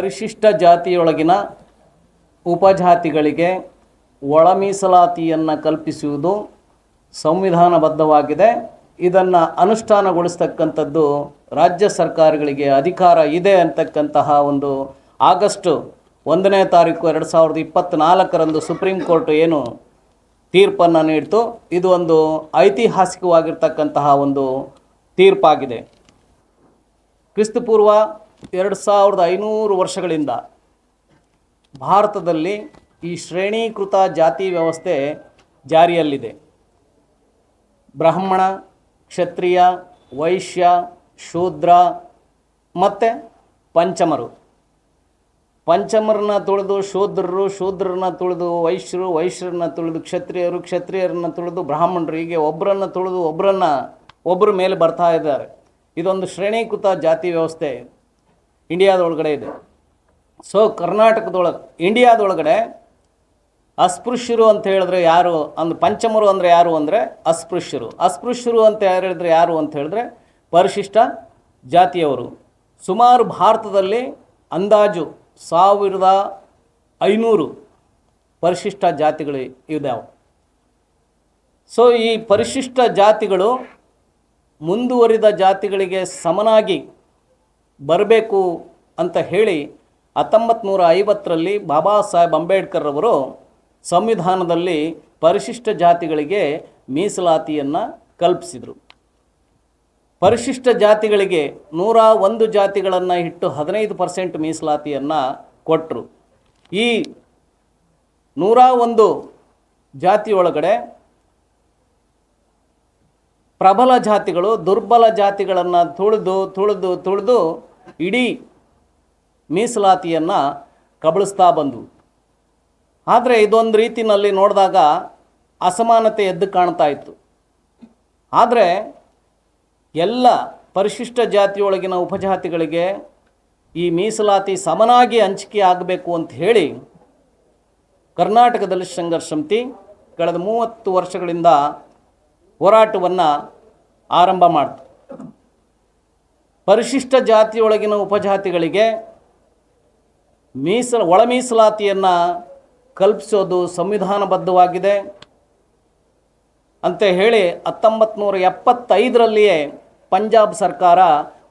ಪರಿಶಿಷ್ಟ ಜಾತಿಯೊಳಗಿನ ಉಪಜಾತಿಗಳಿಗೆ ಒಳ ಮೀಸಲಾತಿಯನ್ನು ಕಲ್ಪಿಸುವುದು ಸಂವಿಧಾನಬದ್ಧವಾಗಿದೆ. ಇದನ್ನು ಅನುಷ್ಠಾನಗೊಳಿಸ್ತಕ್ಕಂಥದ್ದು ರಾಜ್ಯ ಸರ್ಕಾರಗಳಿಗೆ ಅಧಿಕಾರ ಇದೆ ಅಂತಕ್ಕಂತಹ ಒಂದು ಆಗಸ್ಟ್ 1ನೇ ತಾರೀಕು 2024ರಂದು ಸುಪ್ರೀಂ ಕೋರ್ಟ್ ಏನು ತೀರ್ಪನ್ನು ನೀಡಿತು, ಇದು ಒಂದು ಐತಿಹಾಸಿಕವಾಗಿರ್ತಕ್ಕಂತಹ ಒಂದು ತೀರ್ಪಾಗಿದೆ. ಕ್ರಿಸ್ತಪೂರ್ವ 2500 ವರ್ಷಗಳಿಂದ ಭಾರತದಲ್ಲಿ ಈ ಶ್ರೇಣೀಕೃತ ಜಾತಿ ವ್ಯವಸ್ಥೆ ಜಾರಿಯಲ್ಲಿದೆ. ಬ್ರಾಹ್ಮಣ, ಕ್ಷತ್ರಿಯ, ವೈಶ್ಯ, ಶೂದ್ರ ಮತ್ತು ಪಂಚಮರನ್ನ ತುಳಿದು ಶೂದ್ರರು, ಶೂದ್ರರನ್ನ ತುಳಿದು ವೈಶ್ಯರು, ವೈಶ್ಯರನ್ನ ತುಳಿದು ಕ್ಷತ್ರಿಯರು, ಕ್ಷತ್ರಿಯರನ್ನ ತುಳಿದು ಬ್ರಾಹ್ಮಣರು, ಹೀಗೆ ಒಬ್ಬರನ್ನು ತುಳಿದು ಒಬ್ಬರ ಮೇಲೆ ಬರ್ತಾ ಇದ್ದಾರೆ. ಇದೊಂದು ಶ್ರೇಣೀಕೃತ ಜಾತಿ ವ್ಯವಸ್ಥೆ ಇಂಡಿಯಾದೊಳಗಡೆ ಇದೆ. ಸೊ ಇಂಡಿಯಾದೊಳಗಡೆ ಅಸ್ಪೃಶ್ಯರು ಅಂತ ಹೇಳಿದ್ರೆ ಯಾರು ಅಂದ್ರೆ ಪಂಚಮರು ಅಂದರೆ ಯಾರು ಅಂದರೆ ಅಸ್ಪೃಶ್ಯರು ಅಂತ ಹೇಳಿದ್ರೆ ಯಾರು ಅಂತ ಹೇಳಿದ್ರೆ ಪರಿಶಿಷ್ಟ ಜಾತಿಯವರು. ಸುಮಾರು ಭಾರತದಲ್ಲಿ ಅಂದಾಜು 1500 ಪರಿಶಿಷ್ಟ ಜಾತಿಗಳು ಇದ್ದಾವೆ. ಸೊ ಈ ಪರಿಶಿಷ್ಟ ಜಾತಿಗಳು ಮುಂದುವರಿದ ಜಾತಿಗಳಿಗೆ ಸಮನಾಗಿ ಬರಬೇಕು ಅಂತ ಹೇಳಿ 1950ರಲ್ಲಿ ಬಾಬಾ ಸಾಹೇಬ್ ಅಂಬೇಡ್ಕರ್ ಅವರು ಸಂವಿಧಾನದಲ್ಲಿ ಪರಿಶಿಷ್ಟ ಜಾತಿಗಳಿಗೆ ಮೀಸಲಾತಿಯನ್ನು ಕಲ್ಪಿಸಿದರು. ಪರಿಶಿಷ್ಟ ಜಾತಿಗಳಿಗೆ 101 ಜಾತಿಗಳನ್ನು ಇಟ್ಟು 15% ಮೀಸಲಾತಿಯನ್ನು ಕೊಟ್ಟರು. ಈ 101 ಜಾತಿಯೊಳಗಡೆ ಪ್ರಬಲ ಜಾತಿಗಳು ದುರ್ಬಲ ಜಾತಿಗಳನ್ನು ತುಳಿದು ಇಡೀ ಮೀಸಲಾತಿಯನ್ನು ಕಬಳಿಸ್ತಾ ಬಂದವು. ಆದರೆ ಇದೊಂದು ರೀತಿಯಲ್ಲಿ ನೋಡಿದಾಗ ಅಸಮಾನತೆ ಎದ್ದು ಕಾಣ್ತಾ ಇತ್ತು. ಆದರೆ ಎಲ್ಲ ಪರಿಶಿಷ್ಟ ಜಾತಿಯೊಳಗಿನ ಉಪಜಾತಿಗಳಿಗೆ ಈ ಮೀಸಲಾತಿ ಸಮನಾಗಿ ಹಂಚಿಕೆ ಆಗಬೇಕು ಅಂತ ಹೇಳಿ ಕರ್ನಾಟಕ ದಲಿತ ಸಂಘರ್ಷ ಸಮಿತಿ ಕಳೆದ 30 ವರ್ಷಗಳಿಂದ ಹೋರಾಟವನ್ನು ಆರಂಭ ಮಾಡಿತು. ಪರಿಶಿಷ್ಟ ಜಾತಿಯೊಳಗಿನ ಉಪಜಾತಿಗಳಿಗೆ ಒಳ ಮೀಸಲಾತಿಯನ್ನು ಕಲ್ಪಿಸೋದು ಸಂವಿಧಾನಬದ್ಧವಾಗಿದೆ ಅಂತ ಹೇಳಿ 1975ರಲ್ಲಿಯೇ ಪಂಜಾಬ್ ಸರ್ಕಾರ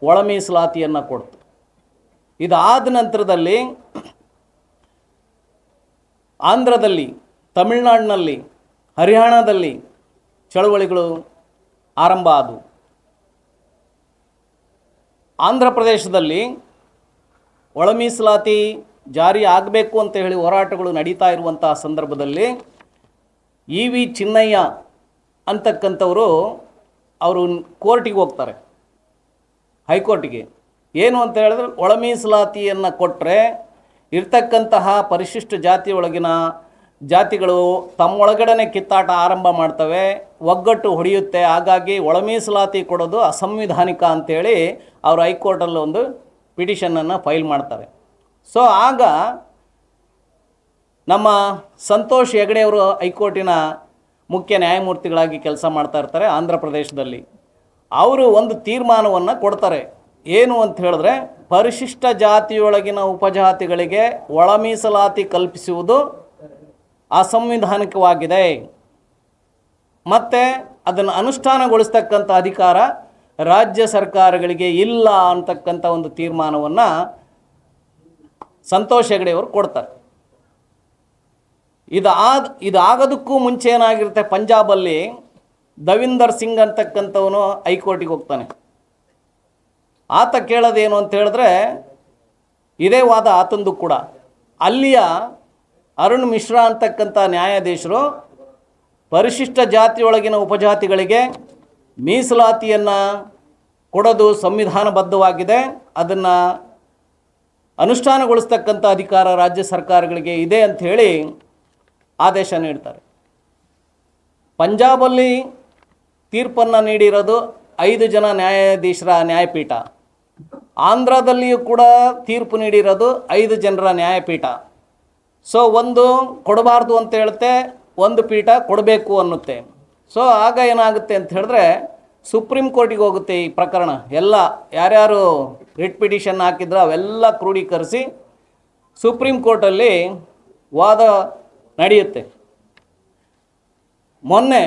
ಒಳ ಮೀಸಲಾತಿಯನ್ನು ಕೊಡ್ತು. ಇದಾದ ನಂತರದಲ್ಲಿ ಆಂಧ್ರದಲ್ಲಿ, ತಮಿಳುನಾಡಿನಲ್ಲಿ, ಹರಿಯಾಣದಲ್ಲಿ ಚಳವಳಿಗಳು ಆರಂಭ ಆದವು. ಆಂಧ್ರ ಪ್ರದೇಶದಲ್ಲಿ ಒಳ ಮೀಸಲಾತಿ ಜಾರಿ ಆಗಬೇಕು ಅಂತ ಹೇಳಿ ಹೋರಾಟಗಳು ನಡೀತಾ ಇರುವಂಥ ಸಂದರ್ಭದಲ್ಲಿ EV ಚಿನ್ನಯ್ಯ ಅಂತಕ್ಕಂಥವರು ಅವರು ಕೋರ್ಟಿಗೆ ಹೋಗ್ತಾರೆ, ಹೈಕೋರ್ಟಿಗೆ. ಏನು ಅಂತ ಹೇಳಿದ್ರೆ ಒಳ ಮೀಸಲಾತಿಯನ್ನು ಕೊಟ್ಟರೆ ಇರ್ತಕ್ಕಂತಹ ಪರಿಶಿಷ್ಟ ಜಾತಿಯೊಳಗಿನ ಜಾತಿಗಳು ತಮ್ಮೊಳಗಡೆ ಕಿತ್ತಾಟ ಆರಂಭ ಮಾಡ್ತವೆ, ಒಗ್ಗಟ್ಟು ಹೊಡೆಯುತ್ತೆ. ಹಾಗಾಗಿ ಒಳ ಮೀಸಲಾತಿ ಕೊಡೋದು ಅಸಂವಿಧಾನಿಕ ಅಂತೇಳಿ ಅವರು ಹೈಕೋರ್ಟಲ್ಲಿ ಒಂದು ಪಿಟಿಷನನ್ನು ಫೈಲ್ ಮಾಡ್ತಾರೆ. ಸೊ ಆಗ ನಮ್ಮ ಸಂತೋಷ್ ಹೆಗಡೆ ಅವರು ಹೈಕೋರ್ಟಿನ ಮುಖ್ಯ ನ್ಯಾಯಮೂರ್ತಿಗಳಾಗಿ ಕೆಲಸ ಮಾಡ್ತಾ ಇರ್ತಾರೆ ಆಂಧ್ರ ಪ್ರದೇಶದಲ್ಲಿ. ಅವರು ಒಂದು ತೀರ್ಮಾನವನ್ನು ಕೊಡ್ತಾರೆ. ಏನು ಅಂತ ಹೇಳಿದ್ರೆ ಪರಿಶಿಷ್ಟ ಜಾತಿಯೊಳಗಿನ ಉಪಜಾತಿಗಳಿಗೆ ಒಳ ಮೀಸಲಾತಿ ಕಲ್ಪಿಸುವುದು ಅಸಂವಿಧಾನಿಕವಾಗಿದೆ ಮತ್ತು ಅದನ್ನು ಅನುಷ್ಠಾನಗೊಳಿಸ್ತಕ್ಕಂಥ ಅಧಿಕಾರ ರಾಜ್ಯ ಸರ್ಕಾರಗಳಿಗೆ ಇಲ್ಲ ಅಂತಕ್ಕಂಥ ಒಂದು ತೀರ್ಮಾನವನ್ನು ಸಂತೋಷ್ ಹೆಗಡೆ ಅವರು ಕೊಡ್ತಾರೆ. ಇದಾಗೋದಕ್ಕೂ ಮುಂಚೆ ಏನಾಗಿರುತ್ತೆ, ಪಂಜಾಬಲ್ಲಿ ದವಿಂದರ್ ಸಿಂಗ್ ಅಂತಕ್ಕಂಥವನು ಹೈಕೋರ್ಟಿಗೆ ಹೋಗ್ತಾನೆ. ಆತ ಕೇಳೋದೇನು ಅಂತ ಹೇಳಿದ್ರೆ ಇದೇ ವಾದ ಆತಂದು ಕೂಡ. ಅಲ್ಲಿಯ ಅರುಣ್ ಮಿಶ್ರಾ ಅಂತಕ್ಕಂಥ ನ್ಯಾಯಾಧೀಶರು ಪರಿಶಿಷ್ಟ ಜಾತಿಯೊಳಗಿನ ಉಪಜಾತಿಗಳಿಗೆ ಮೀಸಲಾತಿಯನ್ನು ಕೊಡೋದು ಸಂವಿಧಾನಬದ್ಧವಾಗಿದೆ, ಅದನ್ನು ಅನುಷ್ಠಾನಗೊಳಿಸ್ತಕ್ಕಂಥ ಅಧಿಕಾರ ರಾಜ್ಯ ಸರ್ಕಾರಗಳಿಗೆ ಇದೆ ಅಂಥೇಳಿ ಆದೇಶ ನೀಡ್ತಾರೆ. ಪಂಜಾಬಲ್ಲಿ ತೀರ್ಪನ್ನು ನೀಡಿರೋದು 5 ಜನ ನ್ಯಾಯಾಧೀಶರ ನ್ಯಾಯಪೀಠ. ಆಂಧ್ರದಲ್ಲಿಯೂ ಕೂಡ ತೀರ್ಪು ನೀಡಿರೋದು 5 ಜನರ ನ್ಯಾಯಪೀಠ. ಸೊ ಒಂದು ಕೊಡಬಾರ್ದು ಅಂತ ಹೇಳುತ್ತೆ, ಒಂದು ಪೀಠ ಕೊಡಬೇಕು ಅನ್ನುತ್ತೆ. ಸೊ ಆಗ ಏನಾಗುತ್ತೆ ಅಂತ ಹೇಳಿದ್ರೆ ಸುಪ್ರೀಂ ಕೋರ್ಟಿಗೆ ಹೋಗುತ್ತೆ ಈ ಪ್ರಕರಣ. ಎಲ್ಲ ಯಾರ್ಯಾರು ರಿಟ್ ಪಿಟಿಷನ್ ಹಾಕಿದ್ರು ಅವೆಲ್ಲ ಕ್ರೋಢೀಕರಿಸಿ ಸುಪ್ರೀಂ ಕೋರ್ಟಲ್ಲಿ ವಾದ ನಡೆಯುತ್ತೆ. ಮೊನ್ನೆ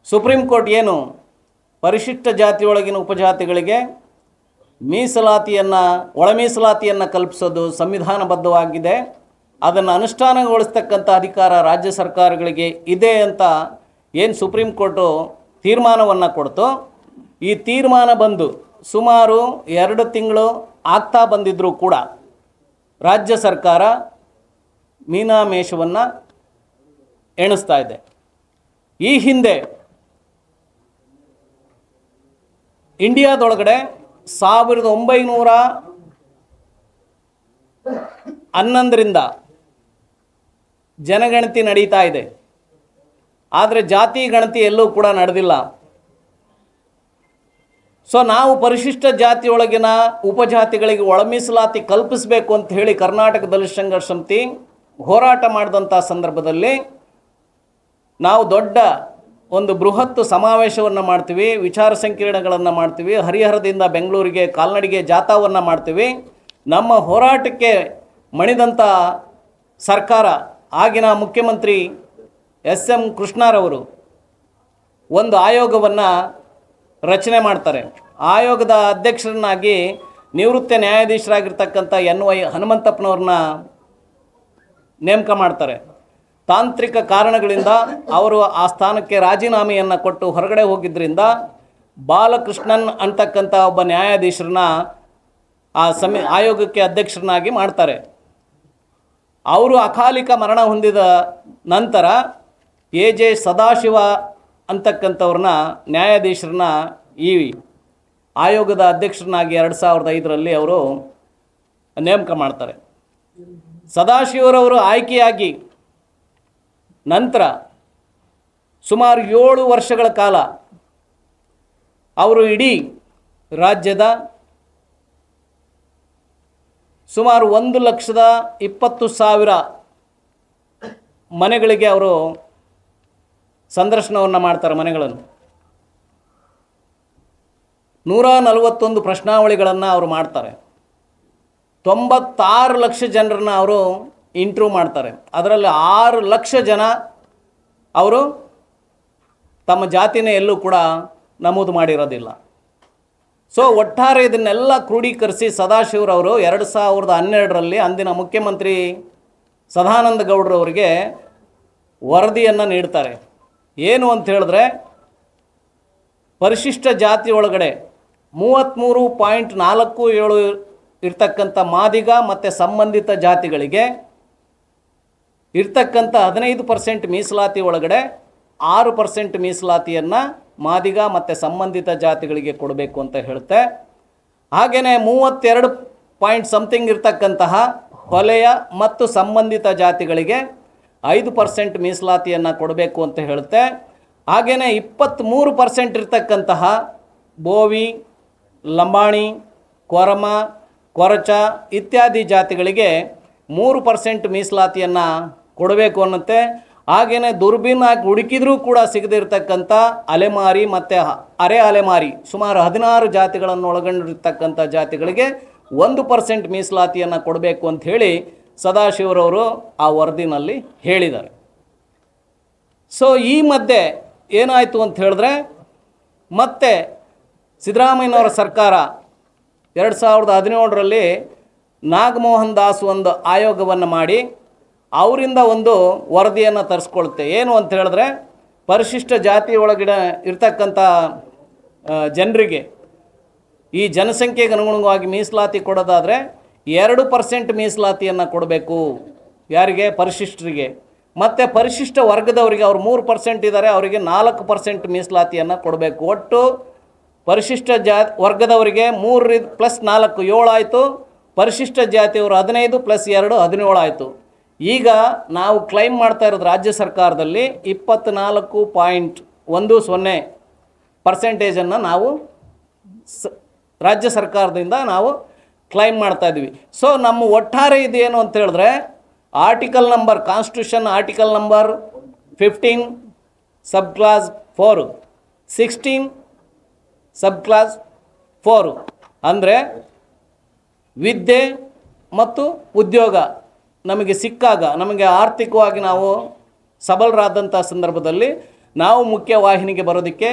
ಸುಪ್ರೀಂ ಕೋರ್ಟ್ ಏನು ಪರಿಶಿಷ್ಟ ಜಾತಿಯೊಳಗಿನ ಉಪಜಾತಿಗಳಿಗೆ ಒಳ ಮೀಸಲಾತಿಯನ್ನು ಕಲ್ಪಿಸೋದು ಸಂವಿಧಾನಬದ್ಧವಾಗಿದೆ, ಅದನ್ನು ಅನುಷ್ಠಾನಗೊಳಿಸ್ತಕ್ಕಂಥ ಅಧಿಕಾರ ರಾಜ್ಯ ಸರ್ಕಾರಗಳಿಗೆ ಇದೆ ಅಂತ ಏನು ಸುಪ್ರೀಂ ಕೋರ್ಟು ತೀರ್ಮಾನವನ್ನು ಕೊಡ್ತು. ಈ ತೀರ್ಮಾನ ಬಂದು ಸುಮಾರು 2 ತಿಂಗಳು ಆಗ್ತಾ ಬಂದಿದ್ದರೂ ಕೂಡ ರಾಜ್ಯ ಸರ್ಕಾರ ಮೀನಾಮೇಷವನ್ನು ಎಣಿಸ್ತಾ ಇದೆ. ಈ ಹಿಂದೆ ಇಂಡಿಯಾದೊಳಗಡೆ 1911ರಿಂದ ಜನಗಣತಿ ನಡೀತಾ ಇದೆ, ಆದರೆ ಜಾತಿ ಗಣತಿ ಎಲ್ಲೂ ಕೂಡ ನಡೆದಿಲ್ಲ. ಸೊ ನಾವು ಪರಿಶಿಷ್ಟ ಜಾತಿಯೊಳಗಿನ ಉಪಜಾತಿಗಳಿಗೆ ಒಳ ಮೀಸಲಾತಿ ಕಲ್ಪಿಸಬೇಕು ಅಂತ ಹೇಳಿ ಕರ್ನಾಟಕ ದಲಿತ ಸಂಘರ್ಷ ಸಮಿತಿ ಹೋರಾಟ ಮಾಡಿದಂಥ ಸಂದರ್ಭದಲ್ಲಿ ನಾವು ದೊಡ್ಡ ಒಂದು ಬೃಹತ್ ಸಮಾವೇಶವನ್ನು ಮಾಡ್ತೀವಿ, ವಿಚಾರ ಸಂಕಿರಣಗಳನ್ನು ಮಾಡ್ತೀವಿ, ಹರಿಹರದಿಂದ ಬೆಂಗಳೂರಿಗೆ ಕಾಲ್ನಡಿಗೆ ಜಾಥಾವನ್ನು ಮಾಡ್ತೀವಿ. ನಮ್ಮ ಹೋರಾಟಕ್ಕೆ ಮಣಿದಂಥ ಸರ್ಕಾರ, ಆಗಿನ ಮುಖ್ಯಮಂತ್ರಿ ಎಸ್.ಎಂ. ಕೃಷ್ಣರವರು ಒಂದು ಆಯೋಗವನ್ನು ರಚನೆ ಮಾಡ್ತಾರೆ. ಆಯೋಗದ ಅಧ್ಯಕ್ಷರನ್ನಾಗಿ ನಿವೃತ್ತ ನ್ಯಾಯಾಧೀಶರಾಗಿರ್ತಕ್ಕಂಥ ಎನ್.ವೈ. ಹನುಮಂತಪ್ಪನವ್ರನ್ನ ನೇಮಕ ಮಾಡ್ತಾರೆ. ತಾಂತ್ರಿಕ ಕಾರಣಗಳಿಂದ ಅವರು ಆ ಸ್ಥಾನಕ್ಕೆ ರಾಜೀನಾಮೆಯನ್ನು ಕೊಟ್ಟು ಹೊರಗಡೆ ಹೋಗಿದ್ದರಿಂದ ಬಾಲಕೃಷ್ಣನ್ ಅಂತಕ್ಕಂಥ ಒಬ್ಬ ನ್ಯಾಯಾಧೀಶರನ್ನ ಆಯೋಗಕ್ಕೆ ಅಧ್ಯಕ್ಷರನ್ನಾಗಿ ಮಾಡ್ತಾರೆ. ಅವರು ಅಕಾಲಿಕ ಮರಣ ಹೊಂದಿದ ನಂತರ ಎ.ಜೆ. ಸದಾಶಿವ ಅಂತಕ್ಕಂಥವ್ರನ್ನ ನ್ಯಾಯಾಧೀಶರನ್ನ ಈ ಆಯೋಗದ ಅಧ್ಯಕ್ಷರನ್ನಾಗಿ 2005ರಲ್ಲಿ ಅವರು ನೇಮಕ ಮಾಡ್ತಾರೆ. ಸದಾಶಿವರವರು ಆಯ್ಕೆಯಾಗಿ ನಂತರ ಸುಮಾರು 7 ವರ್ಷಗಳ ಕಾಲ ಅವರು ಇಡೀ ರಾಜ್ಯದ ಸುಮಾರು 1,20,000 ಮನೆಗಳಿಗೆ ಅವರು ಸಂದರ್ಶನವನ್ನು ಮಾಡ್ತಾರೆ. ಮನೆಗಳನ್ನು 141 ಪ್ರಶ್ನಾವಳಿಗಳನ್ನು ಅವರು ಮಾಡ್ತಾರೆ. 96 ಲಕ್ಷ ಜನರನ್ನ ಅವರು ಇಂಟ್ರ್ಯೂ ಮಾಡ್ತಾರೆ. ಅದರಲ್ಲಿ 6 ಲಕ್ಷ ಜನ ಅವರು ತಮ್ಮ ಜಾತಿನ ಎಲ್ಲೂ ಕೂಡ ನಮೂದು ಮಾಡಿರೋದಿಲ್ಲ. ಸೊ ಒಟ್ಟಾರೆ ಇದನ್ನೆಲ್ಲ ಕ್ರೋಢೀಕರಿಸಿ ಸದಾಶಿವರವರು 2012ರಲ್ಲಿ ಅಂದಿನ ಮುಖ್ಯಮಂತ್ರಿ ಸದಾನಂದ ಗೌಡರವರಿಗೆ ವರದಿಯನ್ನು ನೀಡ್ತಾರೆ. ಏನು ಅಂತ ಹೇಳಿದ್ರೆ, ಪರಿಶಿಷ್ಟ ಜಾತಿ ಒಳಗಡೆ 33.47 ಇರ್ತಕ್ಕಂಥ ಮಾದಿಗ ಮತ್ತು ಸಂಬಂಧಿತ ಜಾತಿಗಳಿಗೆ ಇರ್ತಕ್ಕಂಥ 15% ಮೀಸಲಾತಿ ಒಳಗಡೆ 6% ಮೀಸಲಾತಿಯನ್ನು ಮಾದಿಗ ಮತ್ತು ಸಂಬಂಧಿತ ಜಾತಿಗಳಿಗೆ ಕೊಡಬೇಕು ಅಂತ ಹೇಳುತ್ತೆ. ಹಾಗೆಯೇ 32 ಪಾಯಿಂಟ್ ಸಮಥಿಂಗ್ ಇರ್ತಕ್ಕಂತಹ ಹೊಲೆಯ ಮತ್ತು ಸಂಬಂಧಿತ ಜಾತಿಗಳಿಗೆ 5% ಮೀಸಲಾತಿಯನ್ನು ಕೊಡಬೇಕು ಅಂತ ಹೇಳುತ್ತೆ. ಹಾಗೆಯೇ 23% ಇರ್ತಕ್ಕಂತಹ ಬೋವಿ, ಲಂಬಾಣಿ, ಕೊರಮ, ಕೊರಚ ಇತ್ಯಾದಿ ಜಾತಿಗಳಿಗೆ 3% ಮೀಸಲಾತಿಯನ್ನು ಕೊಡಬೇಕು ಅನ್ನುತ್ತೆ. ಹಾಗೆಯೇ ದುರ್ಬೀನ್ ಹಾಕಿ ಹುಡುಕಿದ್ರೂ ಕೂಡ ಸಿಗದಿರ್ತಕ್ಕಂಥ ಅಲೆಮಾರಿ ಮತ್ತು ಅರೆ ಅಲೆಮಾರಿ ಸುಮಾರು 16 ಜಾತಿಗಳನ್ನು ಒಳಗೊಂಡಿರ್ತಕ್ಕಂಥ ಜಾತಿಗಳಿಗೆ 1% ಮೀಸಲಾತಿಯನ್ನು ಕೊಡಬೇಕು ಅಂತ ಹೇಳಿ ಸದಾಶಿವರವರು ಆ ವರದಿನಲ್ಲಿ ಹೇಳಿದ್ದಾರೆ. ಸೊ ಈ ಮಧ್ಯೆ ಏನಾಯಿತು ಅಂತ ಹೇಳಿದ್ರೆ, ಮತ್ತೆ ಸಿದ್ದರಾಮಯ್ಯನವರ ಸರ್ಕಾರ 2017ರಲ್ಲಿ ನಾಗಮೋಹನ್ ದಾಸ್ ಒಂದು ಆಯೋಗವನ್ನು ಮಾಡಿ ಅವರಿಂದ ಒಂದು ವರದಿಯನ್ನು ತರಿಸ್ಕೊಳುತ್ತೆ. ಏನು ಅಂತ ಹೇಳಿದ್ರೆ, ಪರಿಶಿಷ್ಟ ಜಾತಿ ಒಳಗಡೆ ಇರ್ತಕ್ಕಂಥ ಜನರಿಗೆ ಈ ಜನಸಂಖ್ಯೆಗೆ ಅನುಗುಣವಾಗಿ ಮೀಸಲಾತಿ ಕೊಡೋದಾದರೆ 2% ಮೀಸಲಾತಿಯನ್ನು ಕೊಡಬೇಕು. ಯಾರಿಗೆ? ಪರಿಶಿಷ್ಟರಿಗೆ. ಮತ್ತು ಪರಿಶಿಷ್ಟ ವರ್ಗದವರಿಗೆ ಅವ್ರು 3% ಇದ್ದಾರೆ, ಅವರಿಗೆ 4% ಮೀಸಲಾತಿಯನ್ನು ಕೊಡಬೇಕು. ಒಟ್ಟು ಪರಿಶಿಷ್ಟ ವರ್ಗದವರಿಗೆ 3 + 4 7 ಆಯಿತು. ಪರಿಶಿಷ್ಟ ಜಾತಿಯವರು 15 + 2 17 ಆಯಿತು. ಈಗ ನಾವು ಕ್ಲೈಮ್ ಮಾಡ್ತಾ ಇರೋದು ರಾಜ್ಯ ಸರ್ಕಾರದಲ್ಲಿ 24.10% ನಾವು ರಾಜ್ಯ ಸರ್ಕಾರದಿಂದ ನಾವು ಕ್ಲೈಮ್ ಮಾಡ್ತಾ ಇದ್ವಿ. ಸೊ ನಮ್ಮ ಒಟ್ಟಾರೆ ಇದೇನು ಅಂತ ಹೇಳಿದ್ರೆ, article number constitution article number 15 ಸಬ್ ಕ್ಲಾಸ್ 4, 16 ಸಬ್ ಕ್ಲಾಸ್ 4 ಅಂದರೆ ವಿದ್ಯೆ ಮತ್ತು ಉದ್ಯೋಗ ನಮಗೆ ಸಿಕ್ಕಾಗ, ನಮಗೆ ಆರ್ಥಿಕವಾಗಿ ನಾವು ಸಬಲರಾದಂಥ ಸಂದರ್ಭದಲ್ಲಿ ನಾವು ಮುಖ್ಯವಾಹಿನಿಗೆ ಬರೋದಕ್ಕೆ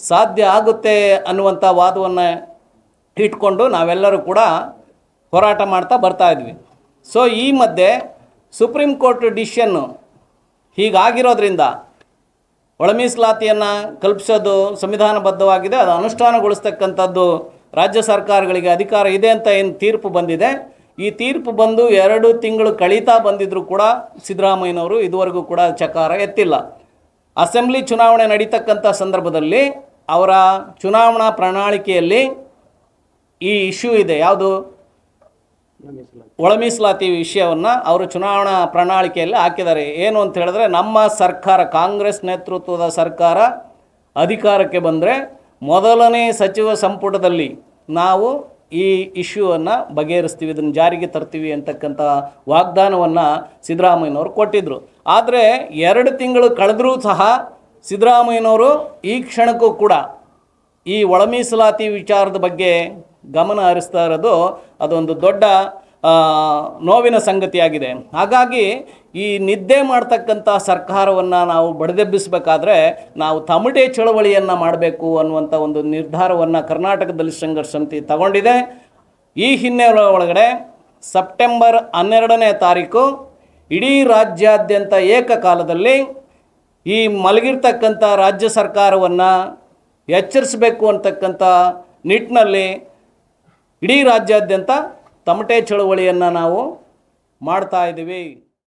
ಸಾಧ್ಯ ಆಗುತ್ತೆ ಅನ್ನುವಂಥ ವಾದವನ್ನು ಇಟ್ಕೊಂಡು ನಾವೆಲ್ಲರೂ ಕೂಡ ಹೋರಾಟ ಮಾಡ್ತಾ ಬರ್ತಾಯಿದ್ವಿ. ಸೊ ಈ ಮಧ್ಯೆ ಸುಪ್ರೀಂ ಕೋರ್ಟ್ ಡಿಸಿಷನ್ನು ಹೀಗಾಗಿರೋದ್ರಿಂದ ಒಳ ಮೀಸಲಾತಿಯನ್ನು ಕಲ್ಪಿಸೋದು ಸಂವಿಧಾನಬದ್ಧವಾಗಿದೆ, ಅದು ಅನುಷ್ಠಾನಗೊಳಿಸ್ತಕ್ಕಂಥದ್ದು ರಾಜ್ಯ ಸರ್ಕಾರಗಳಿಗೆ ಅಧಿಕಾರ ಇದೆ ಅಂತ ಏನು ತೀರ್ಪು ಬಂದಿದೆ. ಈ ತೀರ್ಪು ಬಂದು 2 ತಿಂಗಳು ಕಳೀತಾ ಬಂದಿದ್ದರೂ ಕೂಡ ಸಿದ್ದರಾಮಯ್ಯನವರು ಇದುವರೆಗೂ ಕೂಡ ಚಕಾರ ಎತ್ತಿಲ್ಲ. ಅಸೆಂಬ್ಲಿ ಚುನಾವಣೆ ನಡೀತಕ್ಕಂಥ ಸಂದರ್ಭದಲ್ಲಿ ಅವರ ಚುನಾವಣಾ ಪ್ರಣಾಳಿಕೆಯಲ್ಲಿ ಈ ಇಶ್ಯೂ ಇದೆ, ಯಾವುದು ಒಳ ಮೀಸಲಾತಿ ವಿಷಯವನ್ನು ಅವರು ಚುನಾವಣಾ ಪ್ರಣಾಳಿಕೆಯಲ್ಲಿ ಹಾಕಿದ್ದಾರೆ. ಏನು ಅಂತ ಹೇಳಿದ್ರೆ, ನಮ್ಮ ಸರ್ಕಾರ, ಕಾಂಗ್ರೆಸ್ ನೇತೃತ್ವದ ಸರ್ಕಾರ ಅಧಿಕಾರಕ್ಕೆ ಬಂದರೆ ಮೊದಲನೇ ಸಚಿವ ಸಂಪುಟದಲ್ಲಿ ನಾವು ಈ ಇಶ್ಯೂವನ್ನು ಬಗೆಹರಿಸ್ತೀವಿ, ಇದನ್ನು ಜಾರಿಗೆ ತರ್ತೀವಿ ಅಂತಕ್ಕಂಥ ವಾಗ್ದಾನವನ್ನು ಸಿದ್ದರಾಮಯ್ಯನವರು ಕೊಟ್ಟಿದ್ದರು. ಆದರೆ 2 ತಿಂಗಳು ಕಳೆದರೂ ಸಹ ಸಿದ್ದರಾಮಯ್ಯನವರು ಈ ಕ್ಷಣಕ್ಕೂ ಕೂಡ ಈ ಒಳ ಮೀಸಲಾತಿ ವಿಚಾರದ ಬಗ್ಗೆ ಗಮನ ಹರಿಸ್ತಾ ಇರೋದು ಅದೊಂದು ದೊಡ್ಡ ನೋವಿನ ಸಂಗತಿಯಾಗಿದೆ. ಹಾಗಾಗಿ ಈ ನಿದ್ದೆ ಮಾಡ್ತಕ್ಕಂಥ ಸರ್ಕಾರವನ್ನು ನಾವು ಬಡಿದೆಬ್ಬಿಸಬೇಕಾದ್ರೆ ನಾವು ತಮಟೆ ಚಳವಳಿಯನ್ನು ಮಾಡಬೇಕು ಅನ್ನುವಂಥ ಒಂದು ನಿರ್ಧಾರವನ್ನು ಕರ್ನಾಟಕ ದಲಿತ ಸಂಘರ್ಷ ಸಮಿತಿ ತಗೊಂಡಿದೆ. ಈ ಹಿನ್ನೆಲೆ ಒಳಗಡೆ ಸೆಪ್ಟೆಂಬರ್ 12ನೇ ತಾರೀಕು ಇಡೀ ರಾಜ್ಯಾದ್ಯಂತ ಏಕಕಾಲದಲ್ಲಿ ಈ ಮಲಗಿರ್ತಕ್ಕಂಥ ರಾಜ್ಯ ಸರ್ಕಾರವನ್ನು ಎಚ್ಚರಿಸಬೇಕು ಅಂತಕ್ಕಂಥ ನಿಟ್ಟಿನಲ್ಲಿ ಇಡೀ ರಾಜ್ಯಾದ್ಯಂತ ತಮಟೆ ಚಳವಳಿಯನ್ನು ನಾವು ಮಾಡ್ತಾ ಇದ್ದೀವಿ.